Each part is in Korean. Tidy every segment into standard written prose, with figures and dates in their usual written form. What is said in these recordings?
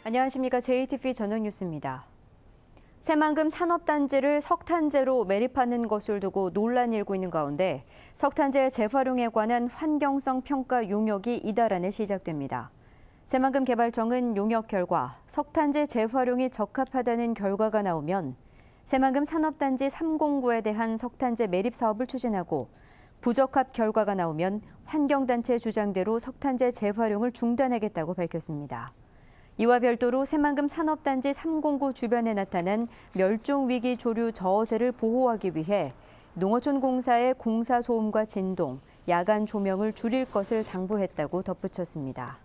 안녕하십니까. JTV 저녁뉴스입니다. 새만금 산업단지를 석탄재로 매립하는 것을 두고 논란이 일고 있는 가운데 석탄재 재활용에 관한 환경성 평가 용역이 이달 안에 시작됩니다. 새만금 개발청은 용역 결과 석탄재 재활용이 적합하다는 결과가 나오면 새만금 산업단지 309에 대한 석탄재 매립 사업을 추진하고 부적합 결과가 나오면 환경단체 주장대로 석탄재 재활용을 중단하겠다고 밝혔습니다. 이와 별도로 새만금 산업단지 309 주변에 나타난 멸종위기 조류 저어새를 보호하기 위해 농어촌공사의 공사 소음과 진동, 야간 조명을 줄일 것을 당부했다고 덧붙였습니다.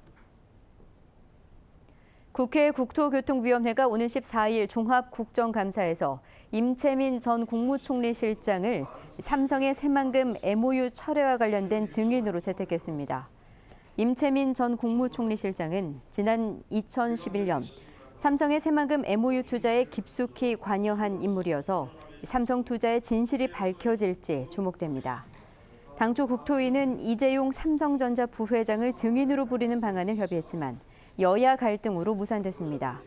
국회 국토교통위원회가 오는 14일 종합국정감사에서 임채민 전 국무총리 실장을 삼성의 새만금 MOU 철회와 관련된 증인으로 채택했습니다. 임채민 전 국무총리 실장은 지난 2011년 삼성의 새만금 MOU 투자에 깊숙이 관여한 인물이어서 삼성 투자의 진실이 밝혀질지 주목됩니다. 당초 국토위는 이재용 삼성전자 부회장을 증인으로 부리는 방안을 협의했지만 여야 갈등으로 무산됐습니다.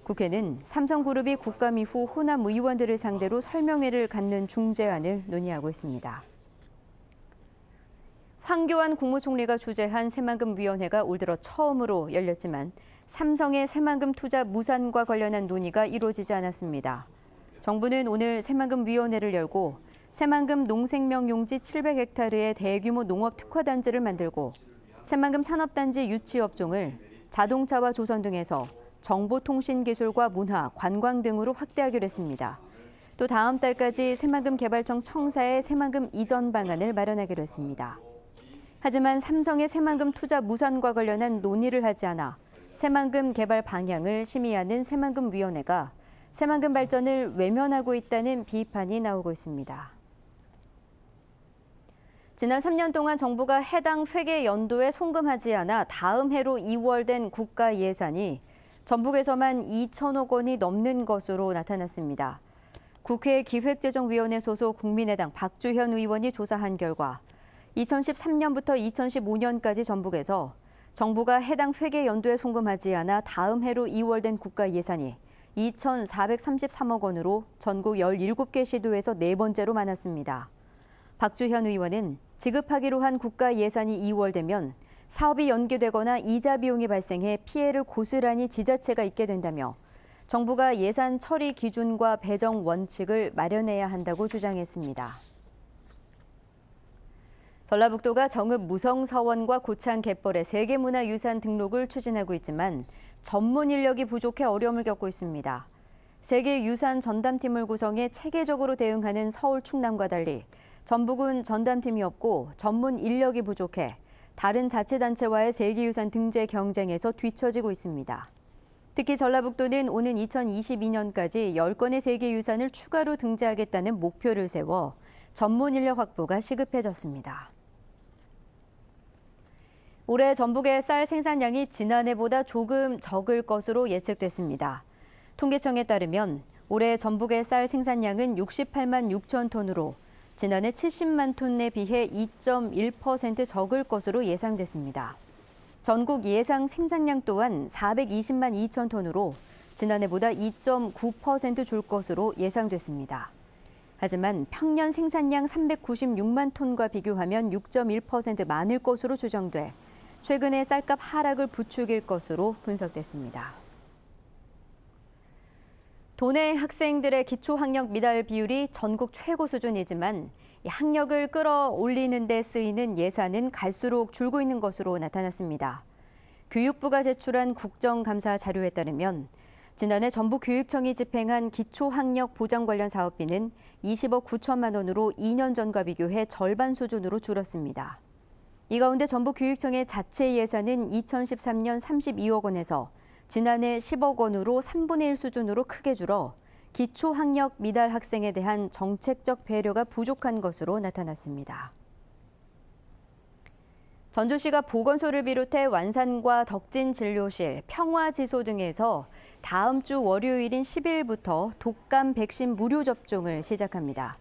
국회는 삼성그룹이 국감 이후 호남 의원들을 상대로 설명회를 갖는 중재안을 논의하고 있습니다. 황교안 국무총리가 주재한 새만금위원회가 올 들어 처음으로 열렸지만 삼성의 새만금 투자 무산과 관련한 논의가 이루어지지 않았습니다. 정부는 오늘 새만금위원회를 열고 새만금 농생명 용지 700헥타르의 대규모 농업 특화단지를 만들고 새만금 산업단지 유치 업종을 자동차와 조선 등에서 정보통신기술과 문화, 관광 등으로 확대하기로 했습니다. 또 다음 달까지 새만금 개발청 청사에 새만금 이전 방안을 마련하기로 했습니다. 하지만 삼성의 새만금 투자 무산과 관련한 논의를 하지 않아 새만금 개발 방향을 심의하는 새만금위원회가 새만금 발전을 외면하고 있다는 비판이 나오고 있습니다. 지난 3년 동안 정부가 해당 회계 연도에 송금하지 않아 다음 해로 이월된 국가 예산이 전북에서만 2천억 원이 넘는 것으로 나타났습니다. 국회 기획재정위원회 소속 국민의당 박주현 의원이 조사한 결과 2013년부터 2015년까지 전북에서 정부가 해당 회계 연도에 송금하지 않아 다음 해로 이월된 국가 예산이 2,433억 원으로 전국 17개 시도에서 네 번째로 많았습니다. 박주현 의원은 지급하기로 한 국가 예산이 이월되면 사업이 연기되거나 이자 비용이 발생해 피해를 고스란히 지자체가 입게 된다며 정부가 예산 처리 기준과 배정 원칙을 마련해야 한다고 주장했습니다. 전라북도가 정읍 무성서원과 고창 갯벌의 세계문화유산 등록을 추진하고 있지만 전문 인력이 부족해 어려움을 겪고 있습니다. 세계유산 전담팀을 구성해 체계적으로 대응하는 서울 충남과 달리 전북은 전담팀이 없고 전문 인력이 부족해 다른 자치단체와의 세계유산 등재 경쟁에서 뒤처지고 있습니다. 특히 전라북도는 오는 2022년까지 10건의 세계유산을 추가로 등재하겠다는 목표를 세워 전문 인력 확보가 시급해졌습니다. 올해 전북의 쌀 생산량이 지난해보다 조금 적을 것으로 예측됐습니다. 통계청에 따르면 올해 전북의 쌀 생산량은 68만 6천 톤으로 지난해 70만 톤에 비해 2.1% 적을 것으로 예상됐습니다. 전국 예상 생산량 또한 420만 2천 톤으로 지난해보다 2.9% 줄 것으로 예상됐습니다. 하지만 평년 생산량 396만 톤과 비교하면 6.1% 많을 것으로 추정돼 최근의 쌀값 하락을 부추길 것으로 분석됐습니다. 도내 학생들의 기초학력 미달 비율이 전국 최고 수준이지만 학력을 끌어올리는 데 쓰이는 예산은 갈수록 줄고 있는 것으로 나타났습니다. 교육부가 제출한 국정감사 자료에 따르면 지난해 전북교육청이 집행한 기초학력 보장 관련 사업비는 20억 9천만 원으로 2년 전과 비교해 절반 수준으로 줄었습니다. 이 가운데 전북교육청의 자체 예산은 2013년 32억 원에서 지난해 10억 원으로 3분의 1 수준으로 크게 줄어 기초학력 미달 학생에 대한 정책적 배려가 부족한 것으로 나타났습니다. 전주시가 보건소를 비롯해 완산과 덕진진료실, 평화지소 등에서 다음 주 월요일인 10일부터 독감 백신 무료 접종을 시작합니다.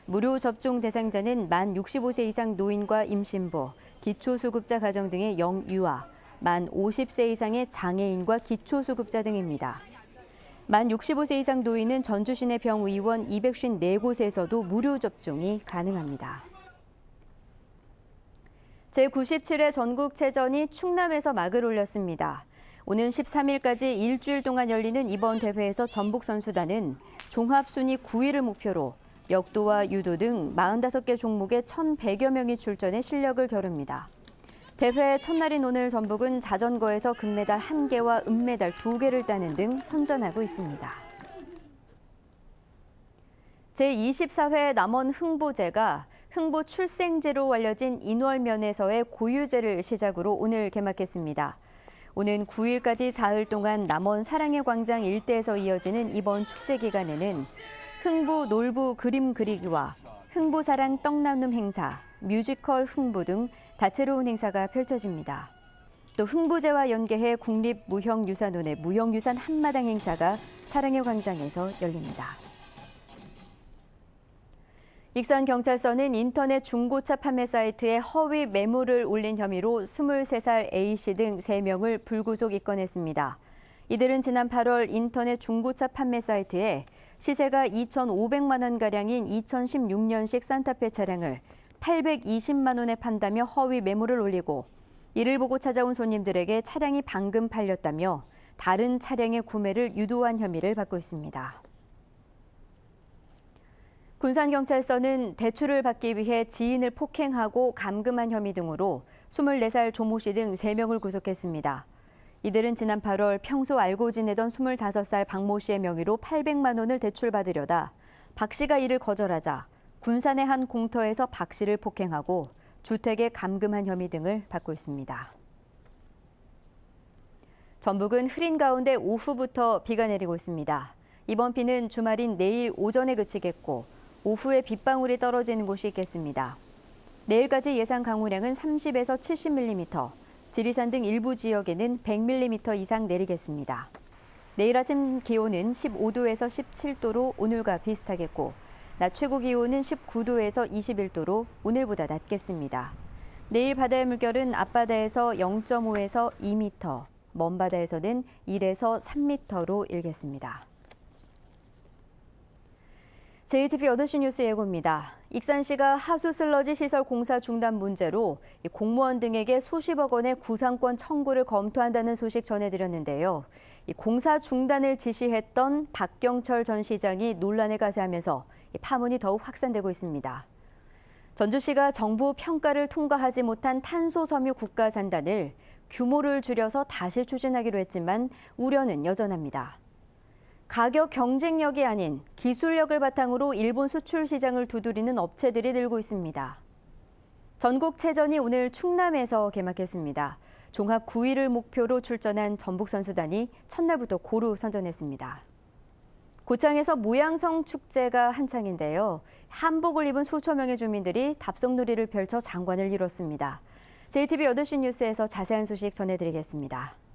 무료 접종 대상자는 만 65세 이상 노인과 임신부, 기초수급자 가정 등의 영유아, 만 50세 이상의 장애인과 기초수급자 등입니다. 만 65세 이상 노인은 전주 시내 병의원 254곳에서도 무료 접종이 가능합니다. 제97회 전국체전이 충남에서 막을 올렸습니다. 오는 13일까지 일주일 동안 열리는 이번 대회에서 전북 선수단은 종합순위 9위를 목표로 역도와 유도 등 45개 종목에 1,100여 명이 출전해 실력을 겨룹니다. 대회 첫날인 오늘 전북은 자전거에서 금메달 1개와 은메달 2개를 따는 등 선전하고 있습니다. 제24회 남원 흥부제가 흥부 출생제로 알려진 인월면에서의 고유제를 시작으로 오늘 개막했습니다. 오는 9일까지 사흘 동안 남원 사랑의 광장 일대에서 이어지는 이번 축제 기간에는 흥부 놀부 그림 그리기와 흥부사랑 떡나눔 행사, 뮤지컬 흥부 등 다채로운 행사가 펼쳐집니다. 또 흥부제와 연계해 국립무형유산원의 무형유산 한마당 행사가 사랑의 광장에서 열립니다. 익산경찰서는 인터넷 중고차 판매 사이트에 허위 매물을 올린 혐의로 23살 A씨 등 3명을 불구속 입건했습니다. 이들은 지난 8월 인터넷 중고차 판매 사이트에 시세가 2,500만 원가량인 2016년식 산타페 차량을 820만 원에 판다며 허위 매물을 올리고 이를 보고 찾아온 손님들에게 차량이 방금 팔렸다며 다른 차량의 구매를 유도한 혐의를 받고 있습니다. 군산경찰서는 대출을 받기 위해 지인을 폭행하고 감금한 혐의 등으로 24살 조모 씨 등 3명을 구속했습니다. 이들은 지난 8월 평소 알고 지내던 25살 박모 씨의 명의로 800만 원을 대출받으려다 박 씨가 이를 거절하자 군산의 한 공터에서 박 씨를 폭행하고 주택에 감금한 혐의 등을 받고 있습니다. 전북은 흐린 가운데 오후부터 비가 내리고 있습니다. 이번 비는 주말인 내일 오전에 그치겠고 오후에 빗방울이 떨어지는 곳이 있겠습니다. 내일까지 예상 강우량은 30에서 70mm, 지리산 등 일부 지역에는 100mm 이상 내리겠습니다. 내일 아침 기온은 15도에서 17도로 오늘과 비슷하겠고 낮 최고 기온은 19도에서 21도로 오늘보다 낮겠습니다. 내일 바다의 물결은 앞바다에서 0.5에서 2m, 먼바다에서는 1에서 3m로 일겠습니다. JTBC 8시 뉴스 예고입니다. 익산시가 하수 슬러지 시설 공사 중단 문제로 공무원 등에게 수십억 원의 구상권 청구를 검토한다는 소식 전해드렸는데요. 공사 중단을 지시했던 박경철 전 시장이 논란에 가세하면서 파문이 더욱 확산되고 있습니다. 전주시가 정부 평가를 통과하지 못한 탄소 섬유 국가산단을 규모를 줄여서 다시 추진하기로 했지만 우려는 여전합니다. 가격 경쟁력이 아닌 기술력을 바탕으로 일본 수출 시장을 두드리는 업체들이 늘고 있습니다. 전국체전이 오늘 충남에서 개막했습니다. 종합 9위를 목표로 출전한 전북 선수단이 첫날부터 고루 선전했습니다. 고창에서 모양성 축제가 한창인데요. 한복을 입은 수천 명의 주민들이 답석놀이를 펼쳐 장관을 이뤘습니다. JTBC 8시 뉴스에서 자세한 소식 전해드리겠습니다.